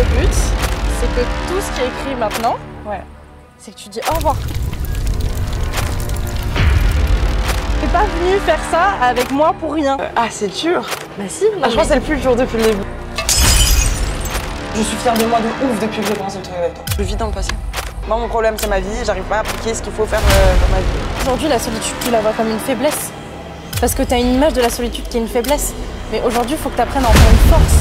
le but, c'est que tout ce qui est écrit maintenant, c'est que tu dis au revoir. T'es pas venu faire ça avec moi pour rien. Ah, c'est dur. Bah si. Je pense que c'est le plus dur depuis le début. Je suis fière de moi de ouf depuis que j'ai commencé le truc avec toi. Je vis dans le passé. Moi, mon problème, c'est ma vie. J'arrive pas à appliquer ce qu'il faut faire dans ma vie. Aujourd'hui, la solitude, tu la vois comme une faiblesse. Parce que tu as une image de la solitude qui est une faiblesse. Mais aujourd'hui, il faut que tu apprennes à en faire une force.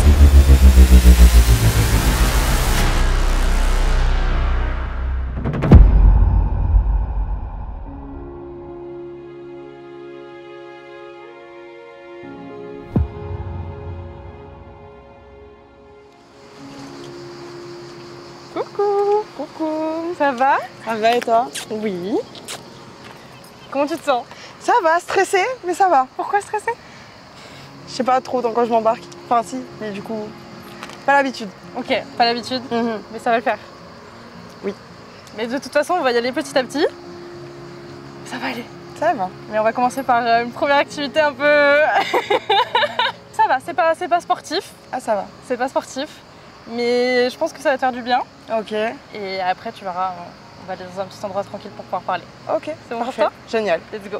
Coucou. Coucou. Ça va? Ça va et toi? Oui. Comment tu te sens? Ça va, stressée, mais ça va. Pourquoi stresser? Je sais pas trop dans quoi je m'embarque. Enfin, si, mais du coup, pas l'habitude. Ok, pas l'habitude, mais ça va le faire. Oui. Mais de toute façon, on va y aller petit à petit. Ça va aller. Ça va. Mais on va commencer par une première activité un peu... Ça va, c'est pas sportif. Ah, ça va. C'est pas sportif, mais je pense que ça va te faire du bien. Ok. Et après, tu verras, on va aller dans un petit endroit tranquille pour pouvoir parler. Ok, C'est bon pour parfait. toi? Génial. Let's go.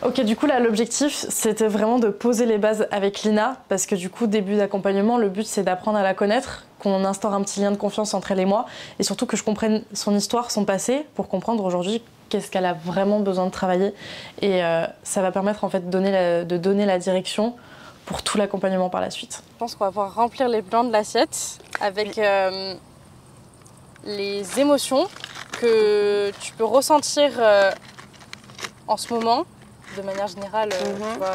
Ok, du coup là l'objectif c'était vraiment de poser les bases avec Lina parce que du coup début d'accompagnement, le but c'est d'apprendre à la connaître, qu'on instaure un petit lien de confiance entre elle et moi et surtout que je comprenne son histoire, son passé pour comprendre aujourd'hui qu'est-ce qu'elle a vraiment besoin de travailler et ça va permettre en fait de donner la direction pour tout l'accompagnement par la suite. Je pense qu'on va pouvoir remplir les blancs de l'assiette avec les émotions que tu peux ressentir en ce moment de manière générale, tu vois,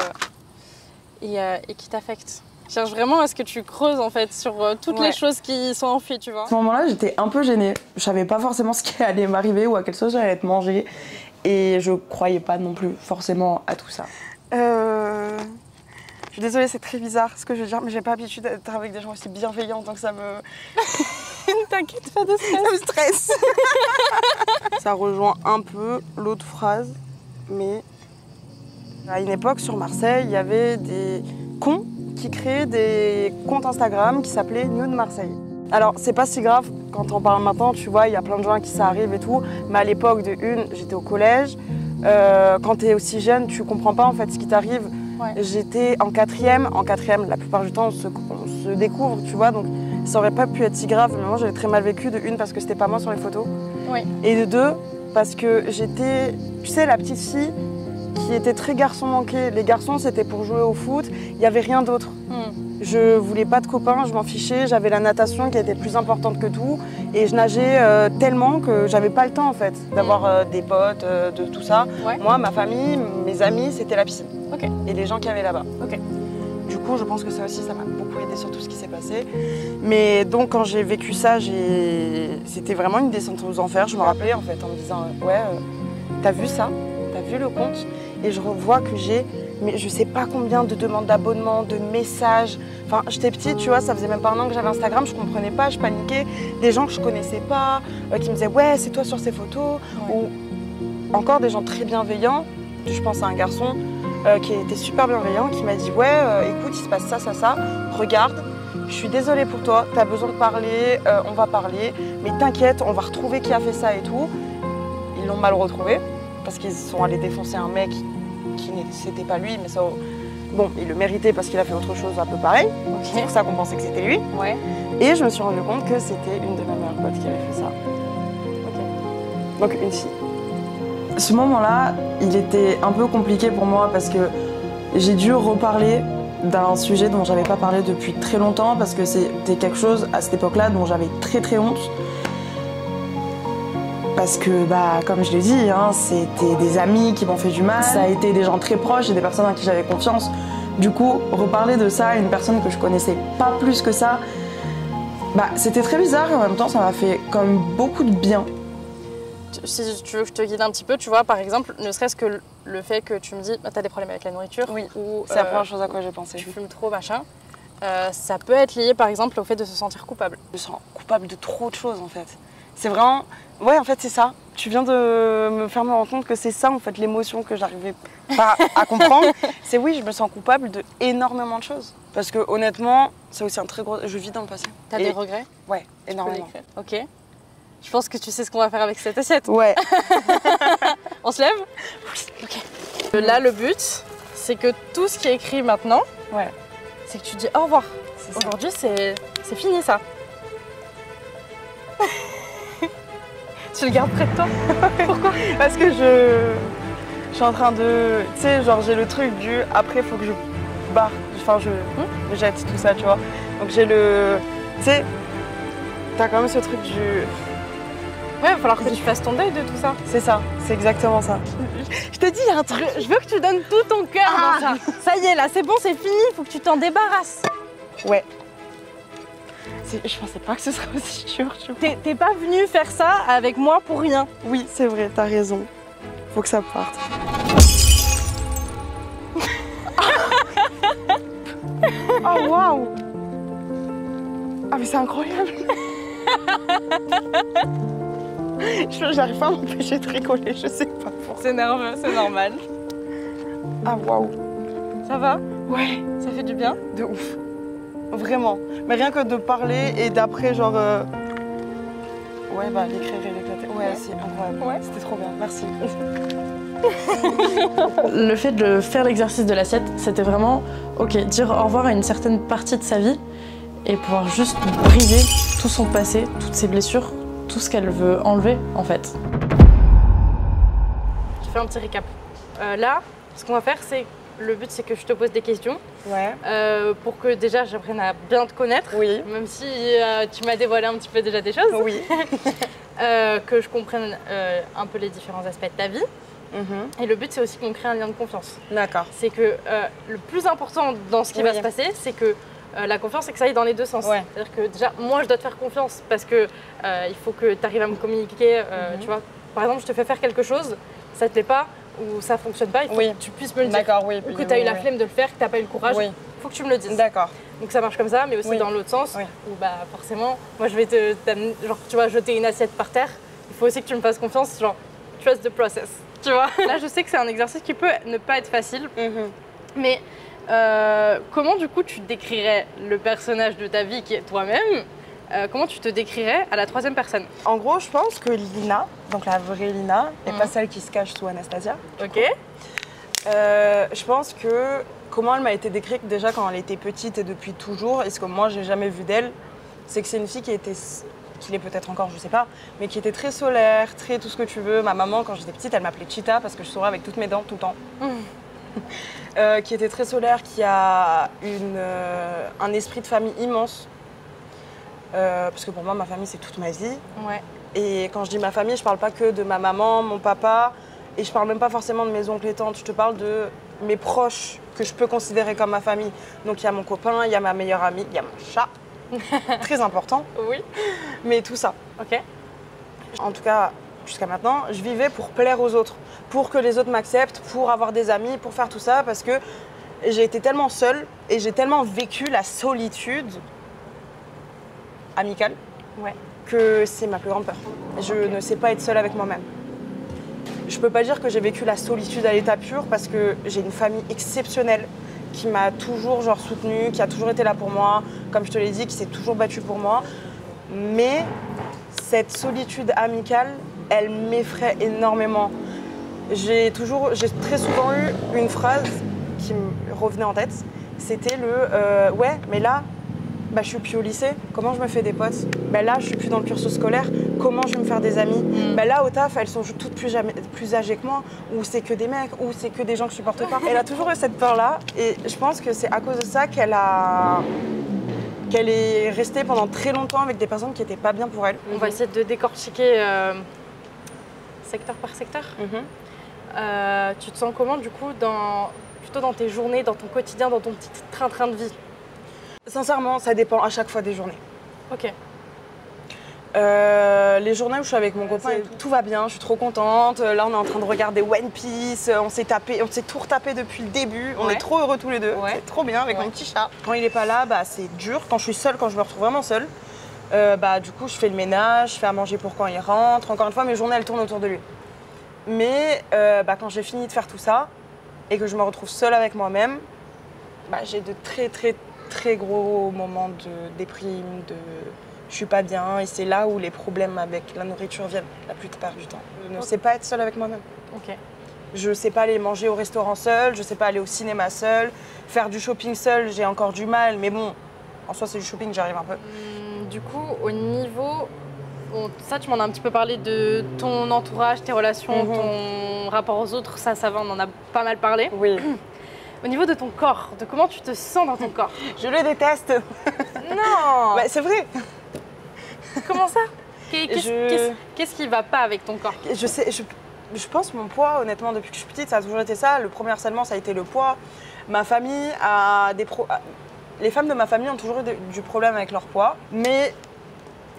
et qui t'affectent. Je cherche vraiment à ce que tu creuses en fait sur toutes les choses qui sont enfouies, tu vois. À ce moment-là, j'étais un peu gênée. Je savais pas forcément ce qui allait m'arriver ou à quelle sauce j'allais être mangée. Et je croyais pas non plus forcément à tout ça. Je suis désolée, c'est très bizarre ce que je veux dire, mais j'ai pas l'habitude d'être avec des gens aussi bienveillants, donc ça me... T'inquiète pas de stress. Ça me stresse. Ça rejoint un peu l'autre phrase, mais... À une époque, sur Marseille, il y avait des cons qui créaient des comptes Instagram qui s'appelaient Nude Marseille. Alors, c'est pas si grave quand on parle maintenant, tu vois, il y a plein de gens à qui ça arrive et tout. Mais à l'époque, j'étais au collège. Quand t'es aussi jeune, tu comprends pas en fait ce qui t'arrive. Ouais. J'étais en quatrième. En quatrième, la plupart du temps, on se découvre, tu vois. Donc, ça aurait pas pu être si grave. Mais moi, j'avais très mal vécu. De une, parce que c'était pas moi sur les photos. Oui. Et de deux, parce que j'étais, tu sais, la petite fille qui était très garçon manqué. Les garçons, c'était pour jouer au foot. Il n'y avait rien d'autre. Je voulais pas de copains, je m'en fichais. J'avais la natation qui était plus importante que tout. Et je nageais tellement que j'avais pas le temps, en fait, d'avoir des potes, de tout ça. Ouais. Moi, ma famille, mes amis, c'était la piscine. Okay. Et les gens qui avaient là-bas. Okay. Du coup, je pense que ça aussi, ça m'a beaucoup aidé sur tout ce qui s'est passé. Mais donc, quand j'ai vécu ça, c'était vraiment une descente aux enfers. Je me rappelais, en fait, en me disant « Ouais, t'as vu ça? T'as vu le compte ?» Et je revois que j'ai, mais je sais pas combien de demandes d'abonnement, de messages. Enfin, j'étais petite, tu vois, ça faisait même pas un an que j'avais Instagram, je comprenais pas, je paniquais. Des gens que je connaissais pas, qui me disaient « Ouais, c'est toi sur ces photos. » Ou encore des gens très bienveillants. Je pense à un garçon qui était super bienveillant, qui m'a dit « Ouais, écoute, il se passe ça, ça, ça. Regarde, je suis désolée pour toi, t'as besoin de parler, on va parler. Mais t'inquiète, on va retrouver qui a fait ça et tout. » Ils l'ont mal retrouvé. Parce qu'ils sont allés défoncer un mec qui c'était pas lui, mais ça, bon, il le méritait parce qu'il a fait autre chose un peu pareil. Okay. C'est pour ça qu'on pensait que c'était lui. Ouais. Et je me suis rendu compte que c'était une de mes meilleures potes qui avait fait ça. Okay. Donc une fille. Ce moment-là, il était un peu compliqué pour moi parce que j'ai dû reparler d'un sujet dont j'avais pas parlé depuis très longtemps parce que c'était quelque chose à cette époque-là dont j'avais très très honte. Parce que, bah, comme je l'ai dit, hein, c'était des amis qui m'ont fait du mal, ça a été des gens très proches et des personnes à qui j'avais confiance. Du coup, reparler de ça à une personne que je connaissais pas plus que ça, bah, c'était très bizarre et en même temps, ça m'a fait comme beaucoup de bien. Si tu veux que je te guide un petit peu, tu vois, par exemple, ne serait-ce que le fait que tu me dis, bah, t'as des problèmes avec la nourriture. Oui, c'est la première chose à quoi j'ai pensé. Tu fumes trop, machin. Ça peut être lié, par exemple, au fait de se sentir coupable. Je me sens coupable de trop de choses, en fait. C'est vraiment... Ouais, en fait, c'est ça. Tu viens de me faire me rendre compte que c'est ça en fait l'émotion que j'arrivais pas à comprendre. C'est oui, je me sens coupable de énormément de choses. Parce que honnêtement, c'est aussi un très gros... Je vis dans le passé. T'as des regrets? Ouais, énormément. Ok. Je pense que tu sais ce qu'on va faire avec cette assiette. Ouais. On se lève? Oui. Ok. Là, le but, c'est que tout ce qui est écrit maintenant, Ouais. c'est que tu dis au revoir. C'est ça. Aujourd'hui, c'est fini ça. Tu le gardes près de toi? Pourquoi? Parce que je suis en train de... Tu sais, genre j'ai le truc du... Après, il faut que je barre. Enfin, je jette tout ça, tu vois. Donc j'ai le... Tu sais, t'as quand même ce truc du... Ouais, il va falloir que tu fasses ton deuil de tout ça. C'est ça, c'est exactement ça. Je te dis, il y a un truc, je veux que tu donnes tout ton cœur dans ça. Ça y est, là, c'est bon, c'est fini, il faut que tu t'en débarrasses. Ouais. Je pensais pas que ce serait aussi dur, tu vois. T'es pas venu faire ça avec moi pour rien. Oui, c'est vrai, t'as raison. Faut que ça parte. Oh waouh! Ah mais c'est incroyable! J'arrive pas à m'empêcher de rigoler, je sais pas pourquoi. C'est nerveux, c'est normal. Ah waouh! Ça va? Ouais, Ça fait du bien? de ouf. Vraiment. Mais rien que de parler et d'après genre... Ouais bah l'écrire et l'éclater. Ouais, c'est incroyable. Ouais. C'était trop bien, merci. Le fait de faire l'exercice de l'assiette, c'était vraiment, ok, dire au revoir à une certaine partie de sa vie et pouvoir juste briser tout son passé, toutes ses blessures, tout ce qu'elle veut enlever en fait. Je fais un petit récap. Là, ce qu'on va faire, c'est le but, c'est que je te pose des questions Ouais. pour que déjà j'apprenne à bien te connaître, Oui. même si tu m'as dévoilé un petit peu déjà des choses, Oui. que je comprenne un peu les différents aspects de ta vie. Et le but, c'est aussi qu'on crée un lien de confiance. D'accord. C'est que le plus important dans ce qui va se passer, c'est que la confiance, c'est que ça aille dans les deux sens. Ouais. C'est-à-dire que déjà, moi, je dois te faire confiance parce que il faut que tu arrives à me communiquer. Tu vois, par exemple, je te fais faire quelque chose, ça te plaît pas ou ça fonctionne pas, il faut que tu puisses me le dire. D'accord, oui. Ou que tu as eu la flemme de le faire, que tu n'as pas eu le courage, il faut que tu me le dises. D'accord. Donc ça marche comme ça, mais aussi dans l'autre sens, où bah, forcément, moi, je vais genre, tu vois, jeter une assiette par terre. Il faut aussi que tu me fasses confiance, genre, trust the process. Tu vois. Là, je sais que c'est un exercice qui peut ne pas être facile, mais comment du coup tu décrirais le personnage de ta vie qui est toi-même? Comment tu te décrirais à la troisième personne? En gros, je pense que Lina, donc la vraie Lina, et pas celle qui se cache sous Anastasia. Ok. Je pense que comment elle m'a été décrite déjà quand elle était petite et depuis toujours, et ce que moi j'ai jamais vu d'elle, c'est que c'est une fille qui l'est peut-être encore, je sais pas, mais qui était très solaire, très tout ce que tu veux. Ma maman, quand j'étais petite, elle m'appelait Cheetah parce que je souris avec toutes mes dents tout le temps. Qui était très solaire, qui a un esprit de famille immense. Parce que pour moi, ma famille, c'est toute ma vie. Ouais. Et quand je dis ma famille, je parle pas que de ma maman, mon papa, et je parle même pas forcément de mes oncles et tantes. Je te parle de mes proches que je peux considérer comme ma famille. Donc il y a mon copain, il y a ma meilleure amie, il y a mon chat. Très important. Oui. Mais tout ça. Ok. En tout cas, jusqu'à maintenant, je vivais pour plaire aux autres, pour que les autres m'acceptent, pour avoir des amis, pour faire tout ça, parce que j'ai été tellement seule et j'ai tellement vécu la solitude amicale que c'est ma plus grande peur. Je ne sais pas être seule avec moi-même. Je peux pas dire que j'ai vécu la solitude à l'état pur parce que j'ai une famille exceptionnelle qui m'a toujours soutenue, qui a toujours été là pour moi, comme je te l'ai dit, qui s'est toujours battue pour moi. Mais cette solitude amicale, elle m'effraie énormément. J'ai très souvent eu une phrase qui me revenait en tête. C'était ouais, mais là, bah, je suis plus au lycée, comment je me fais des potes? Bah, là, je suis plus dans le cursus scolaire, comment je vais me faire des amis? Bah, là, au taf, elles sont toutes plus âgées que moi, ou c'est que des mecs, ou c'est que des gens que je supporte pas. Elle a toujours eu cette peur-là, et je pense que c'est à cause de ça qu'elle est restée pendant très longtemps avec des personnes qui n'étaient pas bien pour elle. On va essayer de décortiquer secteur par secteur. Tu te sens comment du coup plutôt dans tes journées, dans ton quotidien, dans ton petit train-train de vie? Sincèrement, ça dépend à chaque fois des journées. Ok. Les journées où je suis avec mon copain, tout va bien, je suis trop contente. Là, on est en train de regarder One Piece, on s'est tout retapé depuis le début. On est trop heureux tous les deux, c'est trop bien avec mon petit chat. Quand il est pas là, bah, c'est dur. Quand je suis seule, quand je me retrouve vraiment seule, Du coup, je fais le ménage, je fais à manger pour quand il rentre. Encore une fois, mes journées, elles tournent autour de lui. Mais quand j'ai fini de faire tout ça et que je me retrouve seule avec moi-même, j'ai de très, très, très gros moments de déprime, je suis pas bien. Et c'est là où les problèmes avec la nourriture viennent la plupart du temps. Je ne sais pas être seule avec moi-même. Ok. Je sais pas aller manger au restaurant seule, je sais pas aller au cinéma seule. Faire du shopping seule, j'ai encore du mal. Mais bon, en soi, c'est du shopping, j'arrive un peu. Du coup, au niveau... Bon, ça, tu m'en as un petit peu parlé de ton entourage, tes relations, ton rapport aux autres. Ça va, on en a pas mal parlé. Oui. Au niveau de ton corps, de comment tu te sens dans ton corps? Je le déteste. Non. C'est vrai. Comment ça? Qu'est-ce qui va pas avec ton corps? Je pense mon poids, honnêtement, depuis que je suis petite, ça a toujours été ça. Le premier harcèlement, ça a été le poids. Ma famille a les femmes de ma famille ont toujours eu du problème avec leur poids. Mais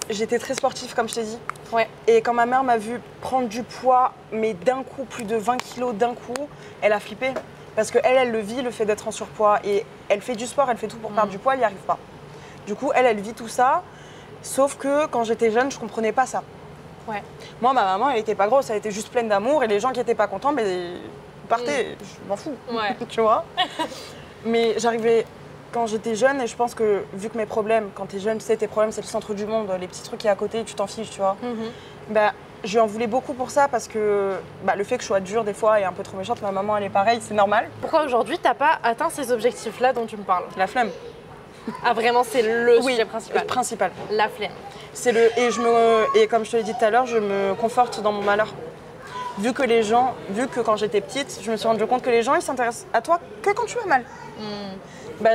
j'étais très sportive, comme je t'ai dit. Ouais. Et quand ma mère m'a vu prendre du poids, mais d'un coup, plus de 20 kilos d'un coup, elle a flippé. Parce qu'elle le vit, le fait d'être en surpoids. Et elle fait du sport, elle fait tout pour perdre du poids, elle n'y arrive pas. Du coup, elle vit tout ça. Sauf que quand j'étais jeune, je comprenais pas ça. Ouais. Moi, ma maman, elle était pas grosse, elle était juste pleine d'amour. Et les gens qui étaient pas contents, partaient. Je m'en fous. Ouais. Tu vois. Mais j'arrivais quand j'étais jeune, et je pense que vu que mes problèmes, quand t'es jeune, tu sais, tes problèmes, c'est le centre du monde. Les petits trucs qui est à côté, tu t'en fiches, tu vois. Je lui en voulais beaucoup pour ça parce que le fait que je sois dure des fois et un peu trop méchante, ma maman elle est pareille, c'est normal. Pourquoi aujourd'hui t'as pas atteint ces objectifs-là dont tu me parles? La flemme. Ah vraiment c'est le sujet principal. La flemme. Et comme je te l'ai dit tout à l'heure, je me conforte dans mon malheur. Vu que quand j'étais petite, je me suis rendu compte que les gens ils s'intéressent à toi que quand tu vas mal.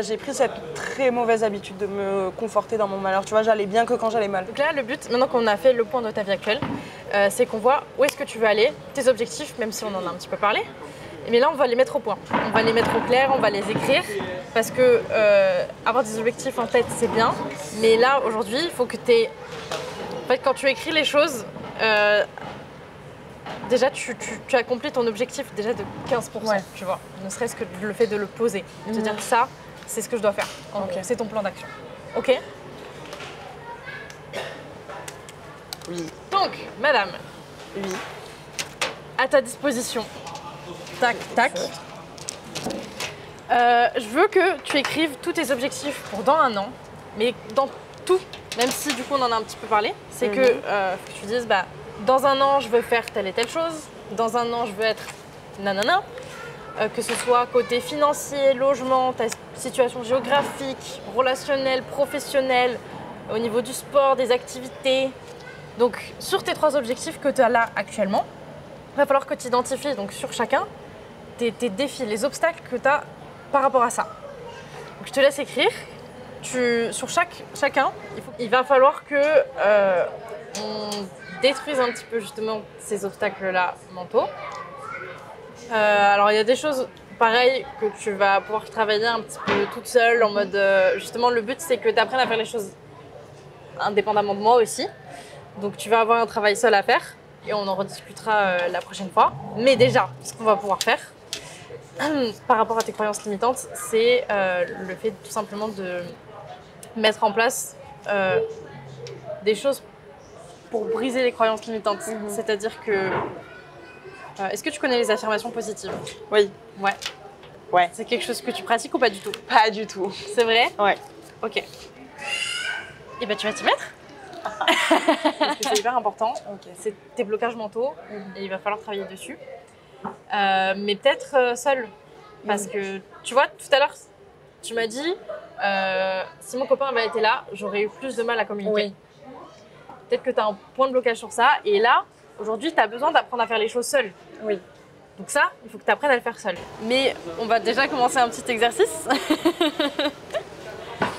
J'ai pris cette très mauvaise habitude de me conforter dans mon malheur. Tu vois, j'allais bien que quand j'allais mal. Donc là, le but, maintenant qu'on a fait le point de ta vie actuelle, c'est qu'on voit où est-ce que tu veux aller, tes objectifs, même si on en a un petit peu parlé. Mais là, on va les mettre au point. On va les mettre au clair, on va les écrire. Parce que avoir des objectifs en tête, c'est bien. Mais là, aujourd'hui, il faut que tu aies... En fait, quand tu écris les choses, déjà, tu accomplis ton objectif déjà de 15%, tu vois. Ne serait-ce que le fait de le poser. De te dire ça, c'est ce que je dois faire. Okay. C'est ton plan d'action. Ok? Oui. Donc, madame. Oui. À ta disposition. Tac, tac. Je veux que tu écrives tous tes objectifs pour dans un an, mais dans tout, même si du coup on en a un petit peu parlé, c'est que tu dises, dans un an je veux faire telle et telle chose, dans un an je veux être nanana, que ce soit côté financier, logement, ta situation géographique, relationnelle, professionnelle, au niveau du sport, des activités. Donc sur tes 3 objectifs que tu as là actuellement, il va falloir que tu identifies donc, sur chacun tes défis, les obstacles que tu as par rapport à ça. Donc, je te laisse écrire. Sur chacun, il va falloir que on détruise un petit peu justement ces obstacles-là mentaux. Alors il y a des choses pareilles que tu vas pouvoir travailler un petit peu toute seule en mode justement le but c'est que tu apprennes à faire les choses indépendamment de moi aussi. Donc tu vas avoir un travail seul à faire et on en rediscutera la prochaine fois. Mais déjà, ce qu'on va pouvoir faire par rapport à tes croyances limitantes, c'est le fait tout simplement de mettre en place des choses pour briser les croyances limitantes. C'est-à-dire que... est-ce que tu connais les affirmations positives? Oui. Ouais. Ouais. C'est quelque chose que tu pratiques ou pas du tout? Pas du tout. C'est vrai? Ouais. Ok. Et tu vas t'y mettre parce que c'est hyper important. C'est tes blocages mentaux et il va falloir travailler dessus. Mais peut-être seul. Parce que, tu vois, tout à l'heure, tu m'as dit si mon copain avait été là, j'aurais eu plus de mal à communiquer. Oui. Peut-être que tu as un point de blocage sur ça. Et là, aujourd'hui, tu as besoin d'apprendre à faire les choses seul. Oui. Donc ça, il faut que tu apprennes à le faire seul. Mais on va déjà commencer un petit exercice.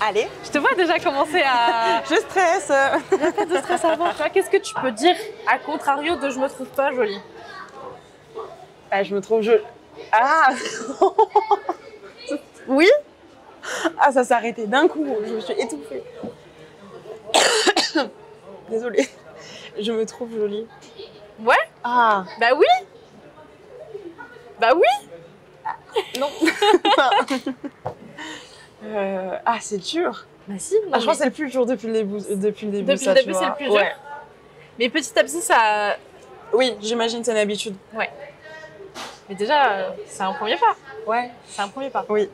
Allez. Je te vois déjà commencer à... Je stresse. Il n'y a pas de stress à avoir. Qu'est-ce que tu peux dire à contrario de « je me trouve pas jolie » Je me trouve jolie. Ah. Oui. Ah, ça s'est arrêté d'un coup. Je me suis étouffée. Désolée. Je me trouve jolie. Ouais. Ah. Bah oui. Bah oui. Non. C'est dur. Bah si. Je pense que c'est le plus dur depuis le début. Depuis le début, c'est le plus dur. Ouais. Mais petit à petit, ça. Oui, j'imagine c'est une habitude. Ouais. Mais déjà, c'est un premier pas. Ouais. C'est un premier pas. Oui.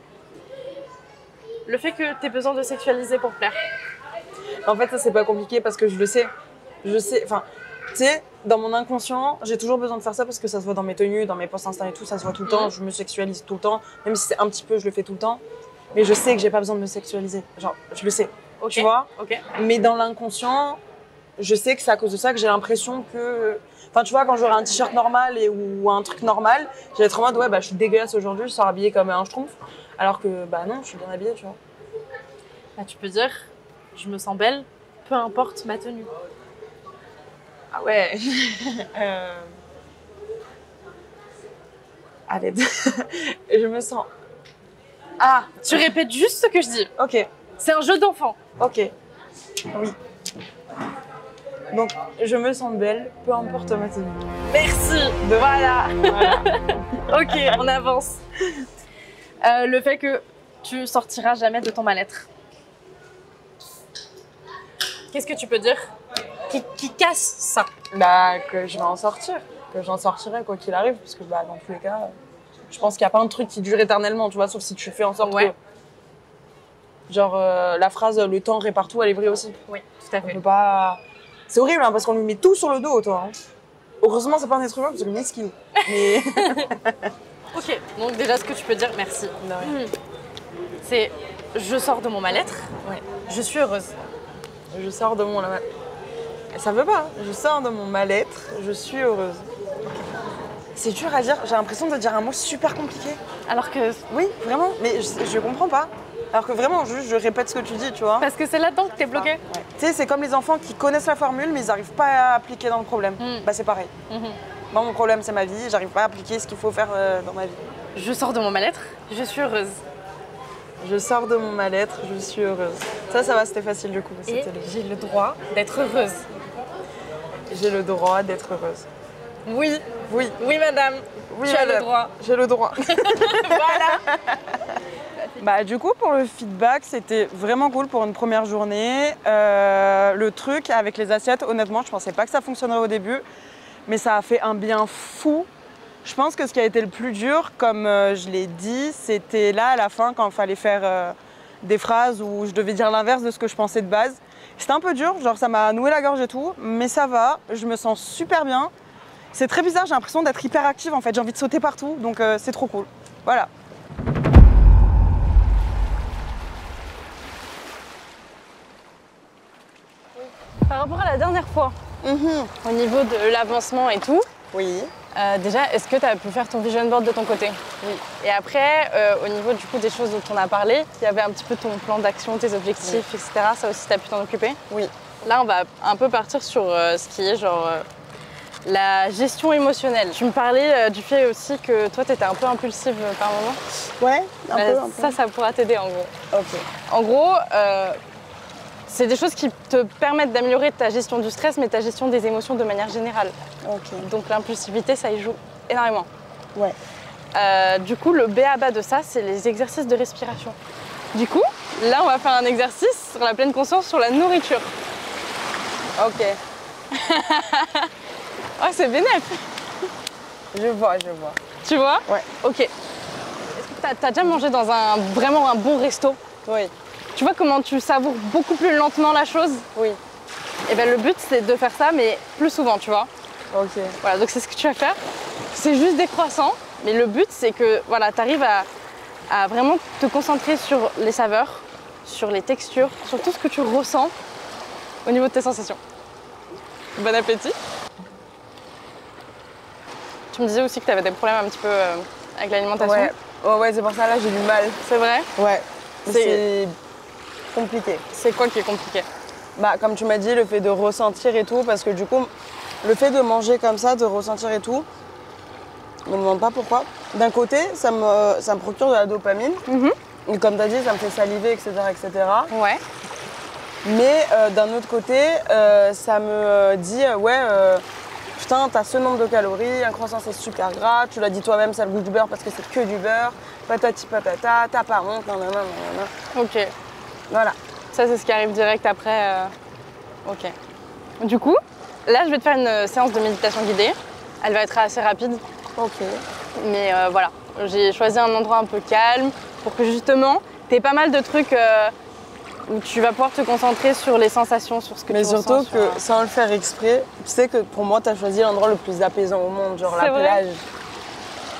Le fait que t'aies besoin de sexualiser pour plaire. En fait, ça c'est pas compliqué parce que je le sais. Je sais. Enfin, tu sais, dans mon inconscient, j'ai toujours besoin de faire ça parce que ça se voit dans mes tenues, dans mes posts Insta et tout, ça se voit tout le temps. Je me sexualise tout le temps, même si c'est un petit peu, je le fais tout le temps. Mais je sais que j'ai pas besoin de me sexualiser. Genre, je le sais. Ok. Tu vois. Ok. Mais dans l'inconscient, je sais que c'est à cause de ça que j'ai l'impression que. Enfin, tu vois, quand j'aurai un t-shirt normal ou un truc normal, j'ai être en mode ouais, bah je suis dégueulasse aujourd'hui, je sors habillée comme un schtroumpf. Alors que bah non, je suis bien habillée, tu vois. Bah, tu peux dire, je me sens belle, peu importe ma tenue. Ah ouais. Allez, je me sens. Ah, Tu répètes juste ce que je dis. ok, C'est un jeu d'enfant. ok. Oui. Donc, je me sens belle, peu importe ma tenue. Merci. Voilà. Ok, on avance. Le fait que tu sortiras jamais de ton mal-être. Qu'est-ce que tu peux dire qui casse ça? Bah, que je vais en sortir. Que j'en sortirai quoi qu'il arrive, parce que bah, dans tous les cas, je pense qu'il n'y a pas un truc qui dure éternellement, tu vois, sauf si tu fais en sorte Ouais. que. Genre, la phrase le temps répare tout, elle est vraie aussi. Oui, tout à On fait. peut pas. C'est horrible, hein, parce qu'on lui met tout sur le dos, toi. Hein. Heureusement, c'est pas un être humain, parce que lui, ce qu'il est. Mais. Ok, donc déjà ce que tu peux dire, merci. C'est je sors de mon mal-être, Ouais. je suis heureuse. Je sors de mon. Ça veut pas. Hein. Je sors de mon mal-être, je suis heureuse. C'est dur à dire, j'ai l'impression de dire un mot super compliqué. Alors que. Oui, vraiment, mais je comprends pas. Alors que vraiment, juste, je répète ce que tu dis, tu vois. Parce que c'est là-dedans que t'es bloqué. Ouais. Tu sais, c'est comme les enfants qui connaissent la formule, mais ils n'arrivent pas à appliquer dans le problème. Bah, c'est pareil. Moi, mon problème, c'est ma vie, j'arrive pas à appliquer ce qu'il faut faire dans ma vie. Je sors de mon mal-être, je suis heureuse. Je sors de mon mal-être, je suis heureuse. Ça va, c'était facile du coup. Et j'ai le droit d'être heureuse. J'ai le droit d'être heureuse. Oui, Oui, oui madame, oui, tu as le madame. droit. J'ai le droit. Voilà. Bah, du coup, pour le feedback, c'était vraiment cool pour une première journée. Le truc avec les assiettes, honnêtement, je pensais pas que ça fonctionnerait au début, mais ça a fait un bien fou. Je pense que ce qui a été le plus dur, comme je l'ai dit, c'était là à la fin quand il fallait faire des phrases où je devais dire l'inverse de ce que je pensais de base. C'était un peu dur, genre ça m'a noué la gorge et tout, mais ça va, je me sens super bien. C'est très bizarre, j'ai l'impression d'être hyper active en fait, j'ai envie de sauter partout, donc c'est trop cool. Voilà. Par rapport à la dernière fois, au niveau de l'avancement et tout, Oui. déjà, est-ce que tu as pu faire ton vision board de ton côté? Oui. Et après, au niveau du coup des choses dont on a parlé, il y avait un petit peu ton plan d'action, tes objectifs, etc. Ça aussi, tu as pu t'en occuper? Oui. Là, on va un peu partir sur ce qui est genre la gestion émotionnelle. Tu me parlais du fait aussi que toi, tu étais un peu impulsive par moment. Ouais, un peu. Ça pourra t'aider en gros. Ok. En gros, c'est des choses qui te permettent d'améliorer ta gestion du stress, mais ta gestion des émotions de manière générale. Ok. Donc l'impulsivité, ça y joue énormément. Ouais. Du coup, le b.a.-ba de ça, c'est les exercices de respiration. Du coup, là, on va faire un exercice sur la pleine conscience sur la nourriture. Ok. Oh, c'est bénéf. Je vois. Tu vois? Ouais. Ok. Est-ce que t'as déjà mangé dans vraiment un bon resto? Oui. Tu vois comment tu savoures beaucoup plus lentement la chose? Oui. Et ben le but, c'est de faire ça, mais plus souvent, tu vois. Ok. Voilà, donc c'est ce que tu vas faire. C'est juste des croissants, mais le but, c'est que voilà, tu arrives à vraiment te concentrer sur les saveurs, sur les textures, sur tout ce que tu ressens au niveau de tes sensations. Bon appétit. Tu me disais aussi que tu avais des problèmes un petit peu avec l'alimentation. Ouais, c'est pour ça là j'ai du mal. C'est vrai? Ouais. C'est- C'est compliqué. C'est quoi qui est compliqué? Bah comme tu m'as dit, le fait de ressentir et tout, parce que du coup, le fait de manger comme ça, de ressentir et tout, je me demande pas pourquoi. D'un côté, ça me procure de la dopamine. Et comme tu as dit, ça me fait saliver, etc. etc. Ouais. Mais d'un autre côté, ça me dit, putain, t'as ce nombre de calories, un croissant c'est super gras, tu l'as dit toi-même, ça a le goût du beurre parce que c'est que du beurre, patati patata, t'as pas honte, nanana, nanana. Ok. Voilà. Ça, c'est ce qui arrive direct après. Ok. Du coup, là, je vais te faire une séance de méditation guidée. Elle va être assez rapide. Ok. Mais voilà, j'ai choisi un endroit un peu calme pour que justement, tu aies pas mal de trucs où tu vas pouvoir te concentrer sur les sensations, sur ce que tu ressens. Mais surtout que sans le faire exprès, tu sais que pour moi, tu as choisi l'endroit le plus apaisant au monde, genre la plage.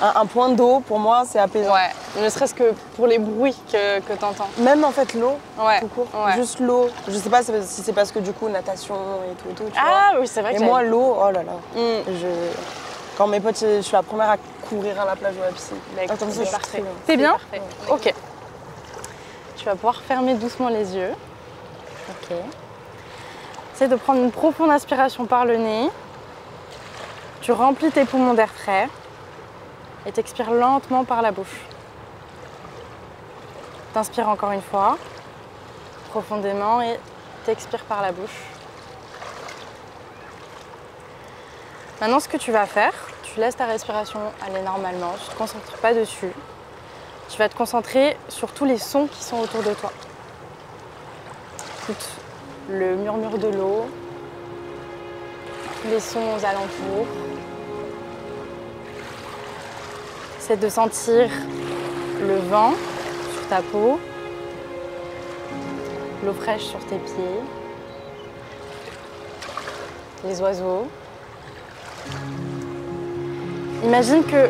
Un point d'eau, pour moi, c'est apaisant. Ouais, ne serait-ce que pour les bruits que tu entends. Même en fait l'eau, ouais. tout court. Ouais. Juste l'eau. Je sais pas si c'est parce que du coup, natation et tout, tu ah vois. Oui, c'est vrai que et moi, l'eau, oh là là. Quand mes potes, je suis la première à courir à la plage ou à la piscine. Comme ça, c'est parfait. T'es bien? Parfait. Ok. Tu vas pouvoir fermer doucement les yeux. Ok. Essaye de prendre une profonde inspiration par le nez. Tu remplis tes poumons d'air frais et t'expires lentement par la bouche. T'inspires encore une fois, profondément, et t'expires par la bouche. Maintenant, ce que tu vas faire, tu laisses ta respiration aller normalement, tu ne te concentres pas dessus. Tu vas te concentrer sur tous les sons qui sont autour de toi. Écoute le murmure de l'eau, tous les sons aux alentours. Essaie de sentir le vent sur ta peau, l'eau fraîche sur tes pieds, les oiseaux. Imagine que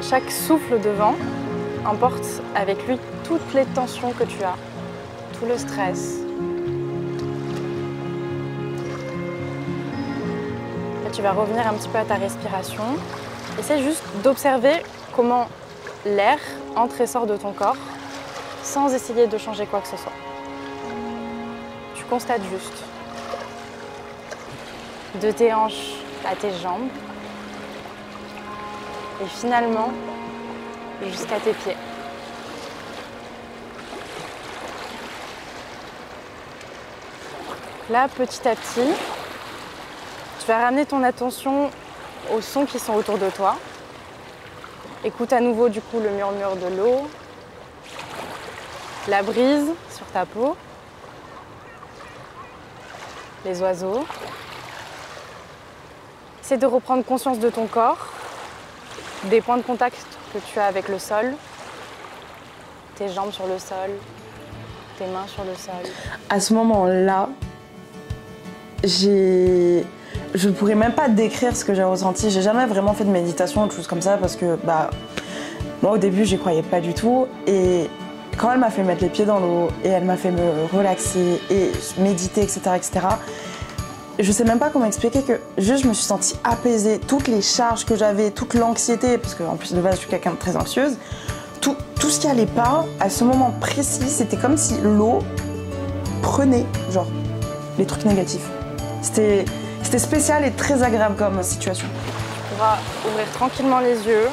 chaque souffle de vent emporte avec lui toutes les tensions que tu as, tout le stress. Là, tu vas revenir un petit peu à ta respiration. Essaie juste d'observer comment l'air entre et sort de ton corps sans essayer de changer quoi que ce soit. Tu constates juste. De tes hanches à tes jambes. Et finalement, jusqu'à tes pieds. Là, petit à petit, tu vas ramener ton attention aux sons qui sont autour de toi. Écoute à nouveau du coup le murmure de l'eau, la brise sur ta peau, les oiseaux. Essaie de reprendre conscience de ton corps, des points de contact que tu as avec le sol, tes jambes sur le sol, tes mains sur le sol. À ce moment-là, je ne pourrais même pas décrire ce que j'ai ressenti. J'ai jamais vraiment fait de méditation ou de choses comme ça parce que moi au début j'y croyais pas du tout. Et quand elle m'a fait mettre les pieds dans l'eau et elle m'a fait me relaxer et méditer, etc., je sais même pas comment expliquer que juste je me suis sentie apaisée. Toutes les charges que j'avais, toute l'anxiété, parce qu'en plus de base je suis quelqu'un de très anxieuse, tout ce qui allait pas, à ce moment précis, c'était comme si l'eau prenait genre les trucs négatifs. C'était spécial et très agréable comme situation. Tu pourras ouvrir tranquillement les yeux,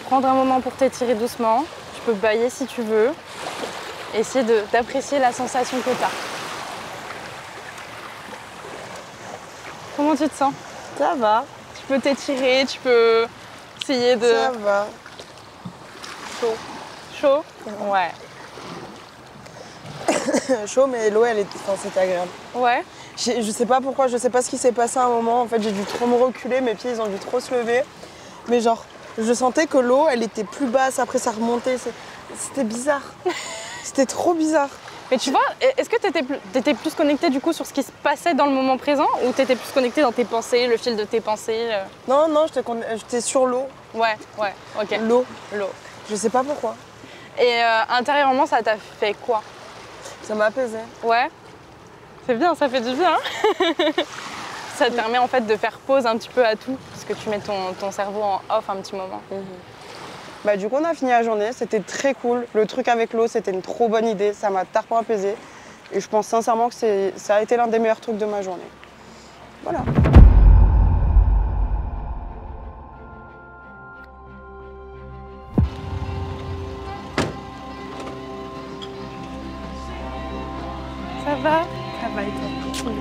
prendre un moment pour t'étirer doucement. Tu peux bâiller si tu veux. Essayer d'apprécier la sensation que tu as. Comment tu te sens? Ça va. Tu peux t'étirer, tu peux essayer de... Ça va. Chaud. Chaud? Ouais. Chaud, mais l'eau, c'était agréable. Ouais. Je sais pas pourquoi, je sais pas ce qui s'est passé à un moment. En fait, j'ai dû trop me reculer, mes pieds, ils ont dû trop se lever. Mais genre, je sentais que l'eau, elle était plus basse, après ça remontait. C'était bizarre. C'était trop bizarre. Mais tu vois, est-ce que t'étais plus connectée du coup sur ce qui se passait dans le moment présent ou t'étais plus connectée dans tes pensées, le fil de tes pensées Non, j'étais sur l'eau. Ouais, ok. L'eau. L'eau. Je sais pas pourquoi. Et intérieurement, ça t'a fait quoi? Ça m'a apaisée. Ouais. C'est bien, ça fait du bien. Ça te permet en fait de faire pause un petit peu à tout, parce que tu mets ton cerveau en off un petit moment. Du coup, on a fini la journée, c'était très cool. Le truc avec l'eau, c'était une trop bonne idée, ça m'a tarpin apaisée. Et je pense sincèrement que ça a été l'un des meilleurs trucs de ma journée. Voilà. Ça va? Ça va et toi?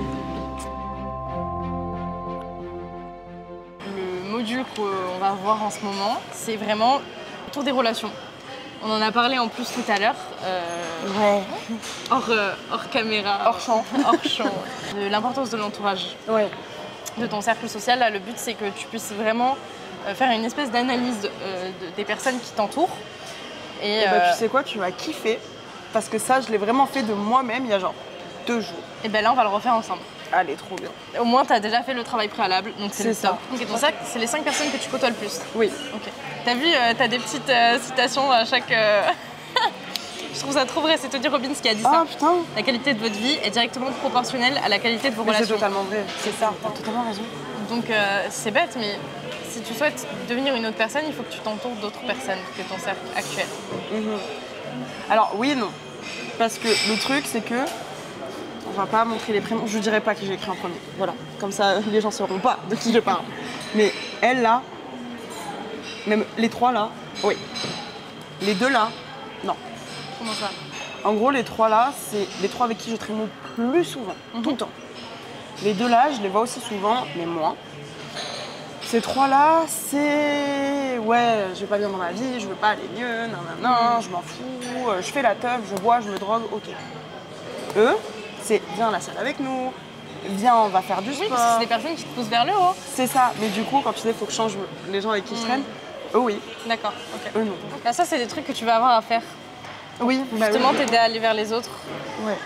Le module qu'on va voir en ce moment, c'est vraiment autour des relations. On en a parlé en plus tout à l'heure, Ouais. hors caméra, Hors champ. hors champ, de l'importance de l'entourage, Ouais. de ton cercle social. Là, le but, c'est que tu puisses vraiment faire une espèce d'analyse des personnes qui t'entourent. Et bah, tu sais quoi, tu vas kiffer. Parce que ça, je l'ai vraiment fait de moi-même il y a genre 2 jours. Et ben là, on va le refaire ensemble. Allez, trop bien. Au moins, tu as déjà fait le travail préalable, donc c'est le C'est ça. top. Ok, donc ça, c'est les 5 personnes que tu côtoies le plus. Oui. Ok. T'as vu, t'as des petites citations à chaque. Je trouve ça trop vrai, c'est Tony Robbins qui a dit Ah ça. putain. La qualité de votre vie est directement proportionnelle à la qualité de vos Mais c'est relations. totalement vrai. C'est ça, t'as totalement raison. Donc c'est bête, mais si tu souhaites devenir une autre personne, il faut que tu t'entoures d'autres personnes que ton cercle actuel. Alors oui et non. Parce que le truc, c'est que on va pas montrer les prénoms. Je dirais pas qui j'ai écrit en premier. Voilà. Comme ça, les gens sauront pas de qui je parle. Mais elle là, même les 3 là, oui. Les 2 là, non. Comment ça? En gros, les 3 là, c'est les 3 avec qui je traîne le plus souvent, tout le temps. Les 2 là, je les vois aussi souvent, mais moins. Ces 3 là, c'est ouais, je vais pas bien dans ma vie, je veux pas aller mieux, non, je m'en fous, je fais la teuf, je bois, je me drogue, ok. Eux, c'est viens à la salle avec nous, viens, on va faire du sport. Oui, parce que c'est des personnes qui te poussent vers le haut. C'est ça, mais du coup, quand tu dis faut que je change les gens avec qui je traîne, eux oui, D'accord, ok. eux non. Bah, ça, c'est des trucs que tu vas avoir à faire. Oui, Justement, t'aider à aller vers les autres. Ouais.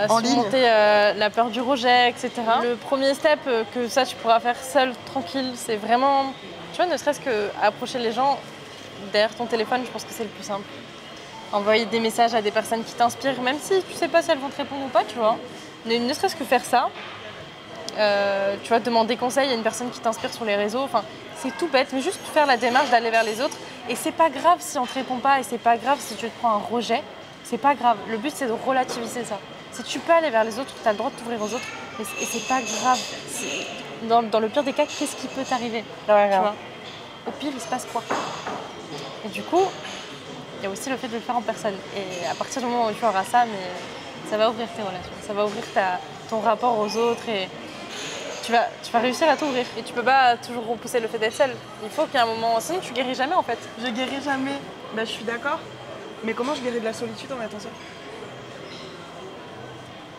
En ligne. surmonter la peur du rejet, etc. Le premier step que ça tu pourras faire seul, tranquille, c'est vraiment, tu vois, ne serait-ce que approcher les gens derrière ton téléphone, je pense que c'est le plus simple. Envoyer des messages à des personnes qui t'inspirent, même si tu sais pas si elles vont te répondre ou pas, tu vois. Ne serait-ce que faire ça. Tu vois, demander conseil à une personne qui t'inspire sur les réseaux, enfin, c'est tout bête, mais juste faire la démarche d'aller vers les autres. Et c'est pas grave si on te répond pas, et c'est pas grave si tu te prends un rejet. C'est pas grave. Le but, c'est de relativiser ça. Si tu peux aller vers les autres, tu as le droit de t'ouvrir aux autres. Et c'est pas grave. Dans le pire des cas, qu'est-ce qui peut t'arriver? Tu vois? Au pire, il se passe quoi? Et du coup, il y a aussi le fait de le faire en personne. Et à partir du moment où tu auras ça, mais ça va ouvrir tes relations. Ça va ouvrir ton rapport aux autres. Et tu vas réussir à t'ouvrir. Et tu peux pas toujours repousser le fait d'être seule. Il faut qu'il y ait un moment. Sinon, tu guéris jamais en fait. Je guéris jamais. Bah, je suis d'accord. Mais comment je guéris de la solitude en étant seule?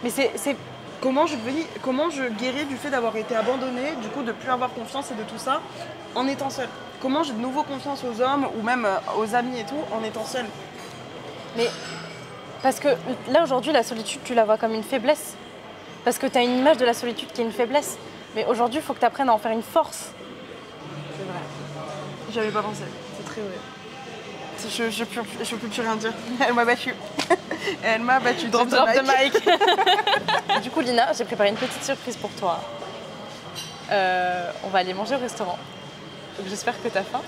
Mais c'est Comment je guéris du fait d'avoir été abandonnée, du coup de plus avoir confiance et de tout ça en étant seule? Comment j'ai de nouveau confiance aux hommes ou même aux amis et tout en étant seule? Mais parce que là aujourd'hui la solitude tu la vois comme une faiblesse. Parce que tu as une image de la solitude qui est une faiblesse. Mais aujourd'hui il faut que tu apprennes à en faire une force. C'est vrai. J'avais pas pensé. C'est très vrai. Je peux plus rien dire. Elle m'a battue. Elle m'a battue. Drop Drop the the mic. Du coup Lina, j'ai préparé une petite surprise pour toi. On va aller manger au restaurant. Donc j'espère que tu as faim.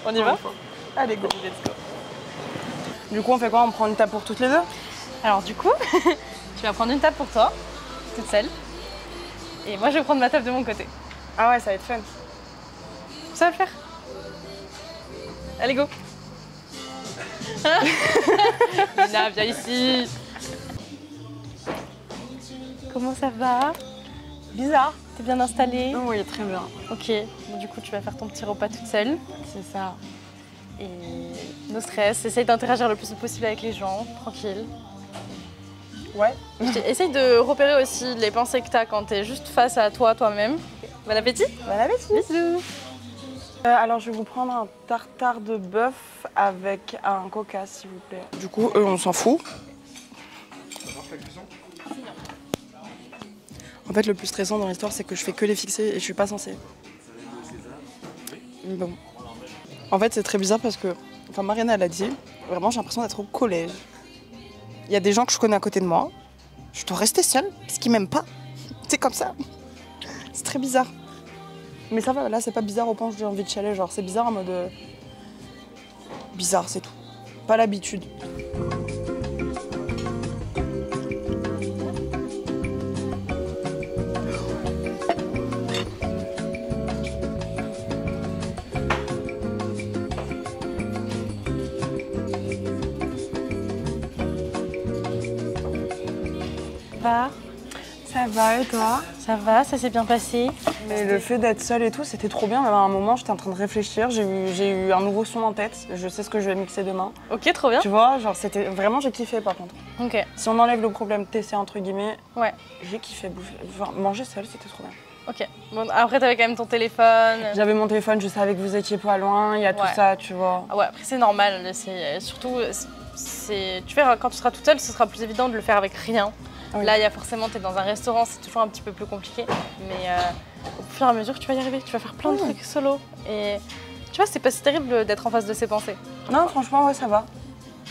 On y va? Allez, go. Let's go. Du coup, on fait quoi? On prend une table pour toutes les deux? Alors du coup, tu vas prendre une table pour toi, toute seule. Et moi je vais prendre ma table de mon côté. Ah ouais, ça va être fun. Ça va le faire? Allez, go. Lina, viens ici. Comment ça va? Bizarre. T'es bien installée? Oui, très bien. Ok, bon, du coup tu vas faire ton petit repas toute seule. C'est ça. Et no stress, essaye d'interagir le plus possible avec les gens, tranquille. Ouais. Essaye de repérer aussi les pensées que t'as quand t'es juste face à toi-même. Bon appétit? Bon appétit. Bisous. Alors, je vais vous prendre un tartare de bœuf avec un coca, s'il vous plaît. Du coup, eux, on s'en fout. En fait, le plus stressant dans l'histoire, c'est que je fais que les fixer et je suis pas censée. Bon. En fait, c'est très bizarre parce que, enfin, Mariana, elle a dit, vraiment, j'ai l'impression d'être au collège. Il y a des gens que je connais à côté de moi. Je dois rester seule parce qu'ils m'aiment pas. C'est comme ça. C'est très bizarre. Mais ça va, là, c'est pas bizarre au point où j'ai envie de chialer. Genre, c'est bizarre en mode. Bizarre, c'est tout. Pas l'habitude. Va. Ça Ça va et toi? Ça va, ça s'est bien passé. Mais le fait d'être seule et tout, c'était trop bien. Même à un moment, j'étais en train de réfléchir. J'ai eu un nouveau son en tête. Je sais ce que je vais mixer demain. Ok, trop bien. Tu vois, genre c'était vraiment, j'ai kiffé par contre. Ok. Si on enlève le problème TC entre guillemets, Ouais. j'ai kiffé bouffer. Enfin, manger seule, c'était trop bien. Ok. Bon, après, t'avais quand même ton téléphone. J'avais mon téléphone, je savais que vous étiez pas loin. Il y a tout ça, tu vois. Ah ouais, après, c'est normal. Surtout, tu verras, quand tu seras toute seule, ce sera plus évident de le faire avec rien. Oui. Là, il y a forcément, t'es dans un restaurant, c'est toujours un petit peu plus compliqué. Mais au fur et à mesure, tu vas y arriver. Tu vas faire plein de trucs solo. Et tu vois, c'est pas si terrible d'être en face de ses pensées. Non, franchement, ouais, ça va.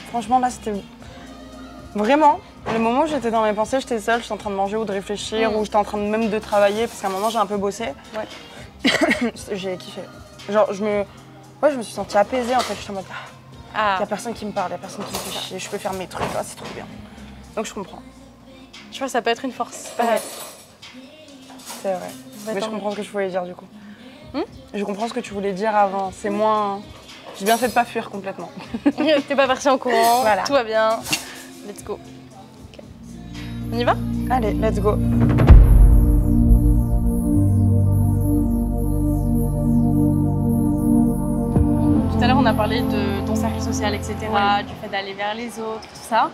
Franchement, là, c'était vraiment le moment où j'étais dans mes pensées, j'étais seule, j'étais en train de manger ou de réfléchir, ou j'étais en train même de travailler, parce qu'à un moment, j'ai un peu bossé. Ouais. J'ai kiffé. Genre, je me suis sentie apaisée, en fait. J'étais en mode, il y a personne qui me parle, il y a personne qui me fait chier, je peux faire mes trucs, c'est trop bien. Donc, je comprends. Tu vois, ça peut être une force. Ouais. C'est vrai. Mais je comprends ce que je voulais dire, du coup. Je comprends ce que tu voulais dire avant. C'est moins... J'ai bien fait de pas fuir complètement. T'es pas parti en courant, voilà. Tout va bien. Let's go. Okay. On y va? Allez, let's go. Tout à l'heure, on a parlé de ton cercle social, etc., du fait d'aller vers les autres, tout ça.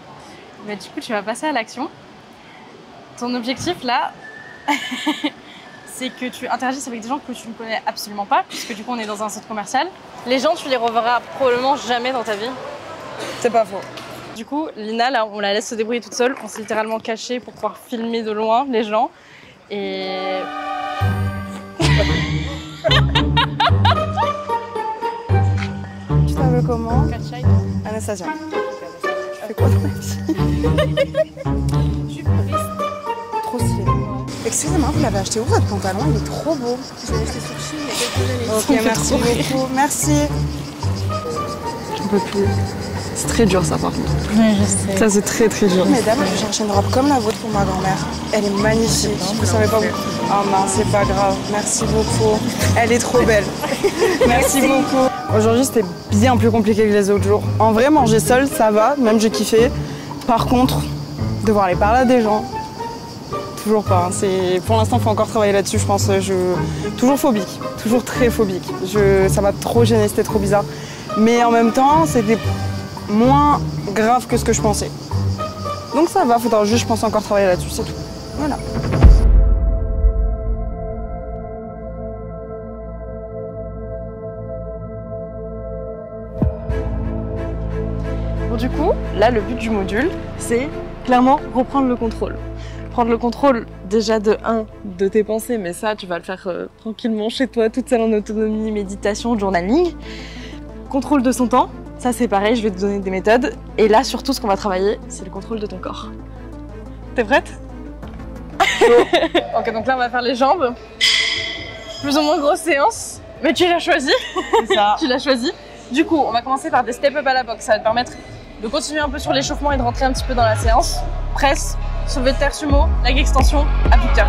Mais du coup, tu vas passer à l'action. Ton objectif, là, c'est que tu interagisses avec des gens que tu ne connais absolument pas, puisque du coup, on est dans un centre commercial. Les gens, tu les reverras probablement jamais dans ta vie. C'est pas faux. Du coup, Lina, là, on la laisse se débrouiller toute seule. On s'est littéralement caché pour pouvoir filmer de loin les gens. Et... Tu t'appelles comment? Anastasia. Tu fais quoi dans la vie? Je suis floriste. Trop stylé. Excusez-moi, vous l'avez acheté où votre pantalon? Il est trop beau. Je l'ai acheté sur Chine il y a quelques années. Ok, merci beaucoup. Merci. Je peux plus. C'est très dur ça par contre. Oui, je sais. Ça c'est très très dur. Mesdames, je cherche une robe comme la vôtre pour ma grand-mère. Elle est magnifique. Vous savez pas où. Ah mince, c'est pas grave. Merci beaucoup. Elle est trop belle. Merci beaucoup. Aujourd'hui c'était bien plus compliqué que les autres jours. En vrai, manger seule, ça va, même j'ai kiffé. Par contre, devoir aller parler à des gens, toujours pas. Pour l'instant, il faut encore travailler là-dessus, je pense. Toujours phobique, toujours très phobique. Ça m'a trop gênée, c'était trop bizarre. Mais en même temps, c'était moins grave que ce que je pensais. Donc ça va, faudra juste, je pense, encore travailler là-dessus, c'est tout. Voilà. Bon, du coup, là, le but du module, c'est clairement reprendre le contrôle. Prendre le contrôle déjà de tes pensées, mais ça, tu vas le faire tranquillement chez toi, toute seule en autonomie, méditation, journaling. Contrôle de son temps, ça c'est pareil, je vais te donner des méthodes. Et là, surtout, ce qu'on va travailler, c'est le contrôle de ton corps. T'es prête? Ok, donc là, on va faire les jambes. Plus ou moins grosse séance, mais tu l'as choisi. C'est ça. Tu l'as choisi. Du coup, on va commencer par des step-up à la boxe. Ça va te permettre de continuer un peu sur l'échauffement et de rentrer un petit peu dans la séance. Presse, soulevé de terre sumo, leg extension, abducteur.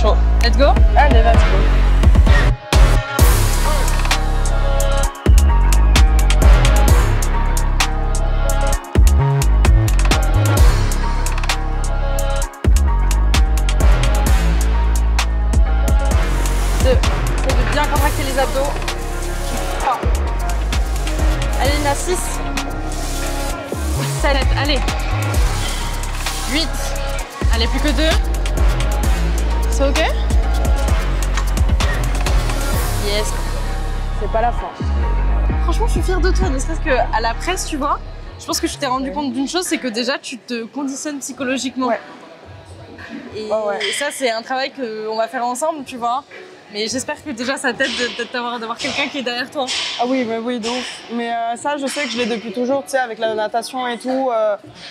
Chaud. Let's go? Allez, let's go. C'est de bien contracter les abdos. 3. Allez, Lina, 6. 7. Allez. 8. Allez, plus que 2. C'est ok? Yes. C'est pas la fin. Franchement, je suis fière de toi, ne serait-ce qu'à la presse, tu vois. Je pense que je t'ai rendu compte d'une chose, c'est que déjà, tu te conditionnes psychologiquement. Ouais. Et ça, c'est un travail qu'on va faire ensemble, tu vois. Mais j'espère que déjà, ça t'aide d'avoir quelqu'un qui est derrière toi. Ah oui, mais oui, de ouf. Mais ça, je sais que je l'ai depuis toujours, tu sais, avec la natation et tout.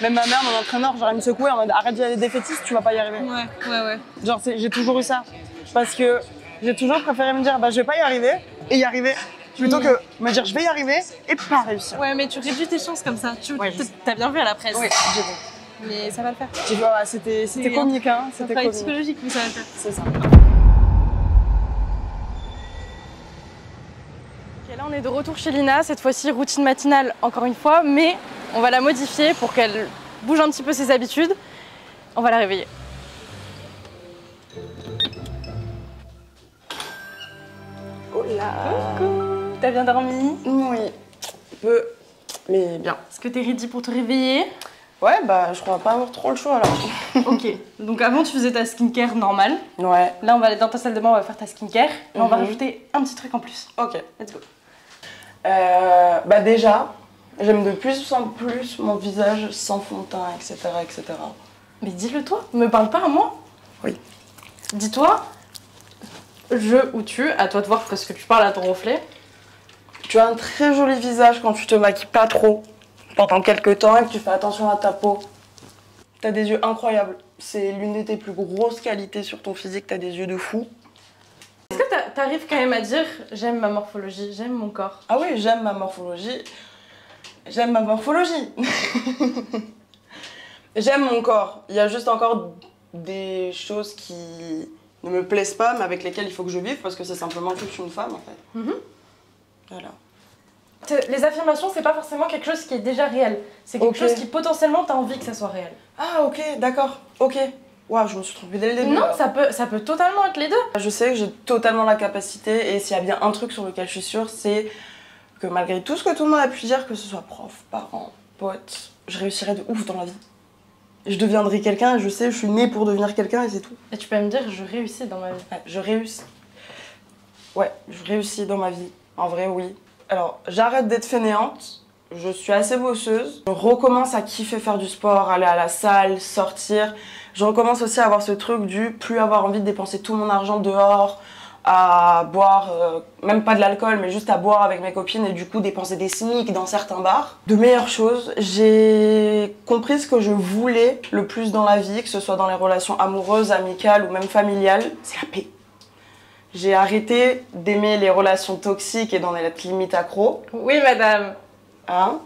Même ma mère, mon entraîneur, genre, elle me secouait en mode arrête d'y aller défaitiste, tu vas pas y arriver. Ouais. Genre, j'ai toujours eu ça. Parce que j'ai toujours préféré me dire, bah, je vais pas y arriver et y arriver. Plutôt que me dire, je vais y arriver et pas réussir. Ouais, mais tu réduis tes chances comme ça. T'as bien vu à la presse. Oui, j'ai vu. Mais ça va le faire. C'était comique, hein. C'est un travail psychologique, mais ça va le faire. C'est ça. Là, on est de retour chez Lina, cette fois-ci routine matinale encore une fois, mais on va la modifier pour qu'elle bouge un petit peu ses habitudes. On va la réveiller. Oh là. Coucou. T'as bien dormi? Oui, peu, mais bien. Est-ce que t'es ready pour te réveiller? Ouais, bah je crois pas avoir trop le choix alors. Ok, donc avant tu faisais ta skincare normale. Ouais. Là on va aller dans ta salle de bain, on va faire ta skincare. Et on va Mhm. rajouter un petit truc en plus. Ok. Let's go. Bah déjà, j'aime de plus en plus mon visage sans fond de teint, etc. etc. Mais dis-le toi, me parle pas à moi. Oui. Dis-toi, je ou tu, à toi de voir parce que tu parles à ton reflet. Tu as un très joli visage quand tu te maquilles pas trop pendant quelques temps et que tu fais attention à ta peau. T'as des yeux incroyables. C'est l'une de tes plus grosses qualités sur ton physique, t'as des yeux de fou. Est-ce que t'arrives quand même à dire j'aime ma morphologie, j'aime mon corps? Ah oui, j'aime ma morphologie. J'aime ma morphologie. J'aime mon corps. Il y a juste encore des choses qui ne me plaisent pas, mais avec lesquelles il faut que je vive parce que c'est simplement que je suis une femme en fait. Mhm. Voilà. Les affirmations, c'est pas forcément quelque chose qui est déjà réel. C'est quelque Ok. chose qui potentiellement t'as envie que ça soit réel. Ah ok, d'accord, ok. Waouh, je me suis trompée dès le début. Non, alors. ça peut totalement être les deux. Je sais que j'ai totalement la capacité et s'il y a bien un truc sur lequel je suis sûre, c'est que malgré tout ce que tout le monde a pu dire, que ce soit prof, parents, potes, je réussirai de ouf dans la vie. Je deviendrai quelqu'un et je sais, je suis née pour devenir quelqu'un et c'est tout. Et tu peux me dire je réussis dans ma vie. Ouais, je réussis. Ouais, je réussis dans ma vie. En vrai, oui. Alors, j'arrête d'être fainéante. Je suis assez bosseuse. Je recommence à kiffer faire du sport, aller à la salle, sortir. Je recommence aussi à avoir ce truc du plus avoir envie de dépenser tout mon argent dehors, à boire, même pas de l'alcool, mais juste à boire avec mes copines et du coup dépenser des SMIC dans certains bars. De meilleures choses, j'ai compris ce que je voulais le plus dans la vie, que ce soit dans les relations amoureuses, amicales ou même familiales, c'est la paix. J'ai arrêté d'aimer les relations toxiques et d'en être limite accro. Oui, madame. Hein?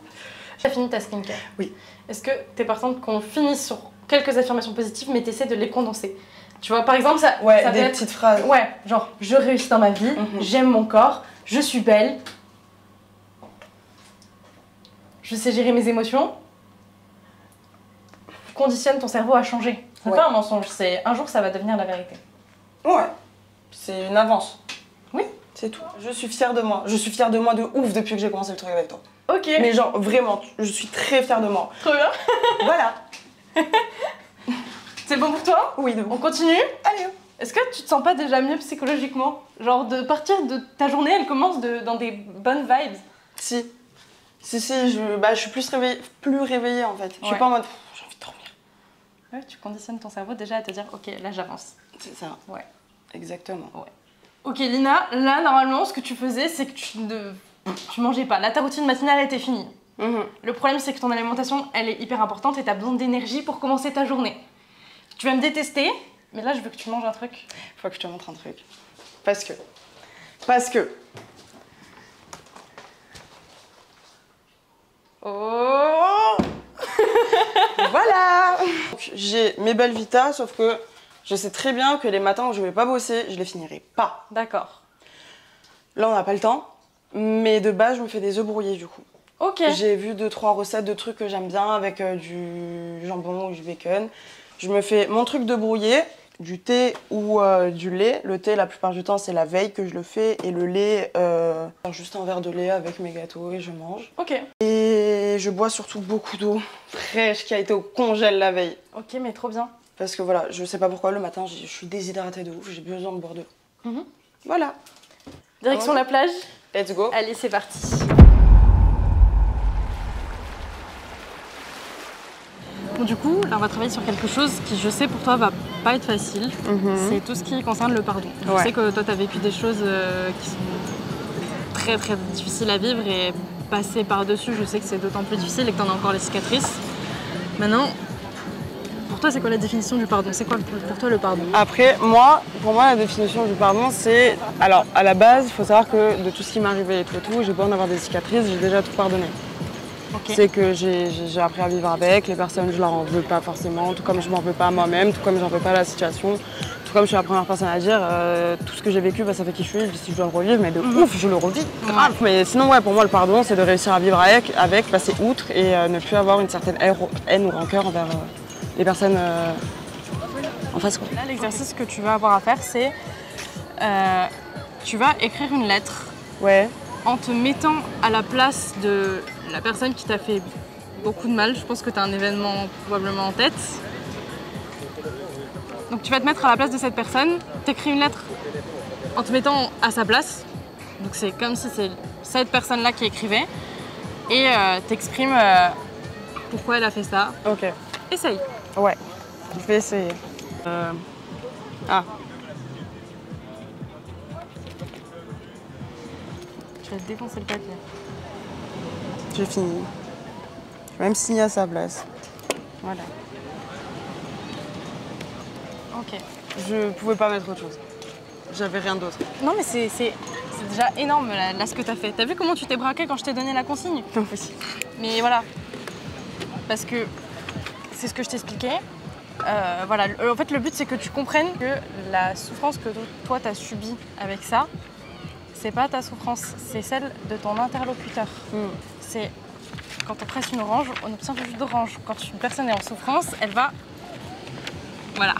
Tu as fini ta skincare. Oui. Est-ce que t'es partante qu'on finisse sur quelques affirmations positives, mais t'essaies de les condenser? Tu vois, par exemple, ça Ouais, ça des peut être... petites phrases. Ouais, genre, je réussis dans ma vie, j'aime mon corps, je suis belle, je sais gérer mes émotions. Conditionne ton cerveau à changer. C'est Ouais. pas un mensonge, c'est un jour ça va devenir la vérité. Ouais, c'est une avance. Oui. C'est tout. Je suis fière de moi. Je suis fière de moi de ouf depuis que j'ai commencé le truc avec toi. Ok. Mais genre, vraiment, je suis très fière de moi. Trop bien. Voilà. C'est bon pour toi? Oui, de On bon. continue? Allez. Est-ce que tu te sens pas déjà mieux psychologiquement? Genre de partir de ta journée, elle commence dans des bonnes vibes. Si. Si, je suis plus réveillée en fait. Je suis Ouais. pas en mode, j'ai envie de dormir. Ouais, tu conditionnes ton cerveau déjà à te dire, ok, là j'avance. C'est ça. Ouais. Exactement. Ok Lina, là normalement ce que tu faisais c'est que tu mangeais pas. Là ta routine matinale était finie. Mhm. Le problème c'est que ton alimentation elle est hyper importante et t'as besoin d'énergie pour commencer ta journée. Tu vas me détester, mais là je veux que tu manges un truc. Faut que je te montre un truc. Parce que. Oh. Voilà. J'ai mes belles Vita, sauf que je sais très bien que les matins où je vais pas bosser, je les finirai pas. D'accord. Là, on n'a pas le temps, mais de base, je me fais des œufs brouillés du coup. Ok. J'ai vu 2-3 recettes de trucs que j'aime bien avec du jambon ou du bacon. Je me fais mon truc de brouillé, du thé ou du lait. Le thé, la plupart du temps, c'est la veille que je le fais. Et le lait, juste un verre de lait avec mes gâteaux et je mange. Ok. Et je bois surtout beaucoup d'eau fraîche qui a été au congèle la veille. Ok, mais trop bien. Parce que voilà, je sais pas pourquoi, le matin, je suis déshydratée de ouf, j'ai besoin de boire de l'eau. Mhm. Voilà, Direction la plage. let's go. Allez, c'est parti. Bon, du coup, là, on va travailler sur quelque chose qui, je sais, pour toi, va pas être facile. C'est tout ce qui concerne le pardon. Je Ouais. sais que toi, tu as vécu des choses qui sont très, très difficiles à vivre et passer par-dessus, je sais que c'est d'autant plus difficile et que tu en as encore les cicatrices. Maintenant, pour toi, c'est quoi la définition du pardon? C'est quoi pour toi le pardon? Après, pour moi, la définition du pardon, c'est... Alors, à la base, il faut savoir que de tout ce qui m'est arrivé et tout, j'ai beau en avoir des cicatrices, j'ai déjà tout pardonné. Ok. C'est que j'ai appris à vivre avec, les personnes, je leur en veux pas forcément, tout comme je m'en veux pas à moi-même, tout comme j'en veux pas à la situation, tout comme je suis la première personne à dire, tout ce que j'ai vécu, ça fait qui je suis, si je dois le revivre, mais de ouf, je le revis, grave. Mais sinon, ouais, pour moi, le pardon, c'est de réussir à vivre avec passer outre et ne plus avoir une certaine haine ou rancœur envers les personnes en face quoi. Là, l'exercice que tu vas avoir à faire, c'est tu vas écrire une lettre Ouais. en te mettant à la place de la personne qui t'a fait beaucoup de mal. Je pense que tu as un événement probablement en tête. Donc tu vas te mettre à la place de cette personne, t'écris une lettre en te mettant à sa place. Donc c'est comme si c'est cette personne-là qui écrivait. Et t'exprimes pourquoi elle a fait ça. Ok. Essaye. Ouais, je vais essayer. Ah. Je vais te défoncer le papier. J'ai fini. Je vais même signer à sa place. Voilà. Ok. Je pouvais pas mettre autre chose. J'avais rien d'autre. Non mais c'est déjà énorme là ce que t'as fait. T'as vu comment tu t'es braqué quand je t'ai donné la consigne? Non, oui. Mais voilà. Parce que c'est ce que je t'expliquais. Voilà. En fait, le but, c'est que tu comprennes que la souffrance que toi, t'as subie avec ça, c'est pas ta souffrance, c'est celle de ton interlocuteur. C'est quand on presse une orange, on obtient du jus d'orange. Quand une personne est en souffrance, elle va... Voilà.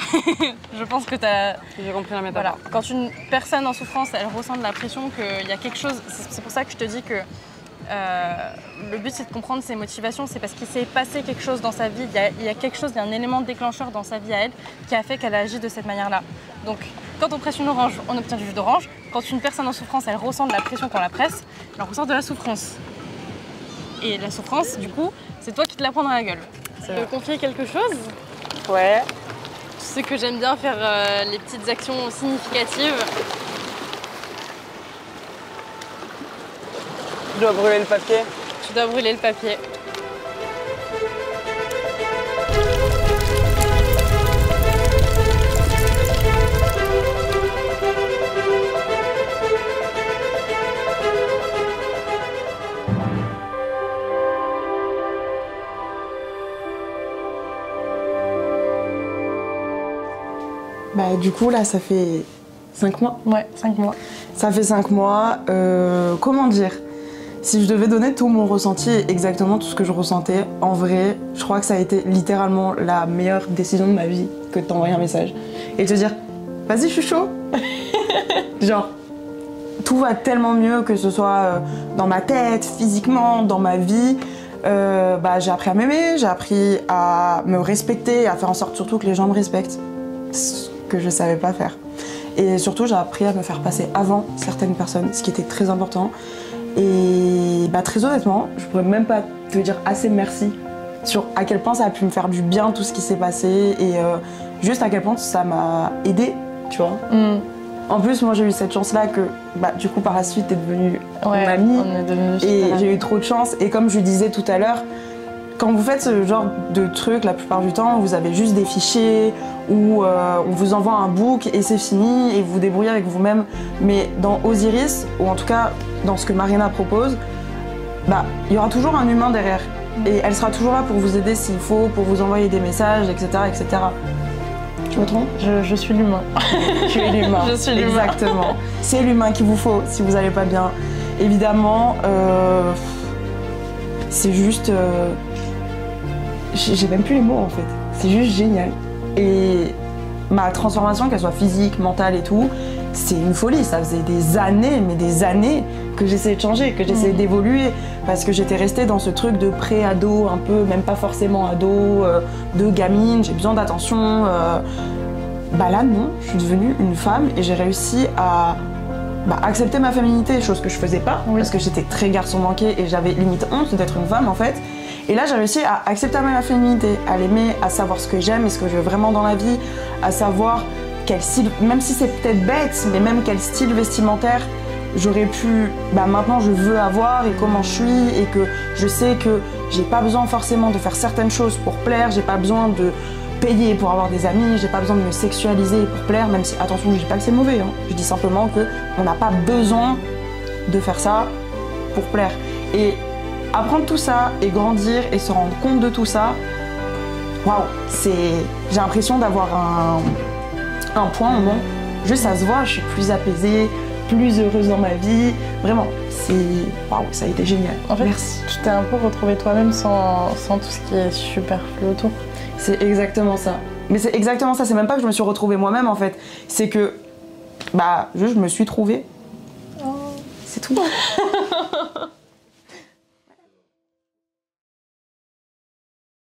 Je pense que t'as... J'ai compris la métaphore. Voilà. Quand une personne en souffrance, elle ressent de la pression, qu'il y a quelque chose... C'est pour ça que je te dis que le but, c'est de comprendre ses motivations. C'est parce qu'il s'est passé quelque chose dans sa vie. Il y a quelque chose, il y a un élément déclencheur dans sa vie à elle qui a fait qu'elle agit de cette manière-là. Donc, quand on presse une orange, on obtient du jus d'orange. Quand une personne en souffrance, elle ressent de la pression quand on la presse, elle ressent de la souffrance. Et la souffrance, du coup, c'est toi qui te la prends dans la gueule. Tu veux confier quelque chose? Ouais. Tu sais que j'aime bien faire les petites actions significatives. Je dois brûler le papier. Tu dois brûler le papier. Bah du coup là ça fait 5 mois. Ouais, 5 mois. Ça fait 5 mois. Comment dire? Si je devais donner tout mon ressenti, exactement tout ce que je ressentais, en vrai, je crois que ça a été littéralement la meilleure décision de ma vie que de t'envoyer un message. Et te dire, vas-y, je suis chaud. Genre, tout va tellement mieux, que ce soit dans ma tête, physiquement, dans ma vie. J'ai appris à m'aimer, j'ai appris à me respecter, à faire en sorte surtout que les gens me respectent. Ce que je savais pas faire. Et surtout, j'ai appris à me faire passer avant certaines personnes, ce qui était très important. Et très honnêtement, je pourrais même pas te dire assez merci sur à quel point ça a pu me faire du bien tout ce qui s'est passé et juste à quel point ça m'a aidée, tu vois. En plus, moi j'ai eu cette chance-là que du coup par la suite t'es devenue mon amie et j'ai eu trop de chance. Et comme je disais tout à l'heure, quand vous faites ce genre de truc, la plupart du temps, vous avez juste des fichiers où on vous envoie un book et c'est fini et vous vous débrouillez avec vous-même. Mais dans Osiris, ou en tout cas dans ce que Marina propose, il y aura toujours un humain derrière. Et elle sera toujours là pour vous aider s'il faut, pour vous envoyer des messages, etc. etc. Tu me trompes? Je suis l'humain. Tu es l'humain. Je suis l'humain. Exactement. C'est l'humain qu'il vous faut si vous n'allez pas bien. Évidemment, c'est juste... J'ai même plus les mots en fait. C'est juste génial. Et ma transformation, qu'elle soit physique, mentale et tout, c'est une folie. Ça faisait des années, mais des années que j'essayais de changer, que j'essayais d'évoluer. Parce que j'étais restée dans ce truc de pré-ado, un peu, même pas forcément ado, de gamine, j'ai besoin d'attention. Là non, je suis devenue une femme et j'ai réussi à accepter ma féminité, chose que je faisais pas, parce que j'étais très garçon manqué et j'avais limite honte d'être une femme en fait. Et là j'ai réussi à accepter ma féminité, à l'aimer, à savoir ce que j'aime et ce que je veux vraiment dans la vie, à savoir quel style, même si c'est peut-être bête, mais même quel style vestimentaire j'aurais pu, maintenant je veux avoir et comment je suis et que je sais que j'ai pas besoin forcément de faire certaines choses pour plaire, j'ai pas besoin de payer pour avoir des amis, j'ai pas besoin de me sexualiser pour plaire, même si, attention, je dis pas que c'est mauvais, hein. Je dis simplement qu'on n'a pas besoin de faire ça pour plaire. Et apprendre tout ça et grandir et se rendre compte de tout ça, waouh, j'ai l'impression d'avoir un point au moment, juste ça se voit, je suis plus apaisée, plus heureuse dans ma vie, vraiment, waouh, ça a été génial. En fait, merci. Tu t'es un peu retrouvée toi-même sans tout ce qui est superflu autour. C'est exactement ça. Mais c'est exactement ça, c'est même pas que je me suis retrouvée moi-même en fait. C'est que, bah, je me suis trouvée. Oh. C'est tout.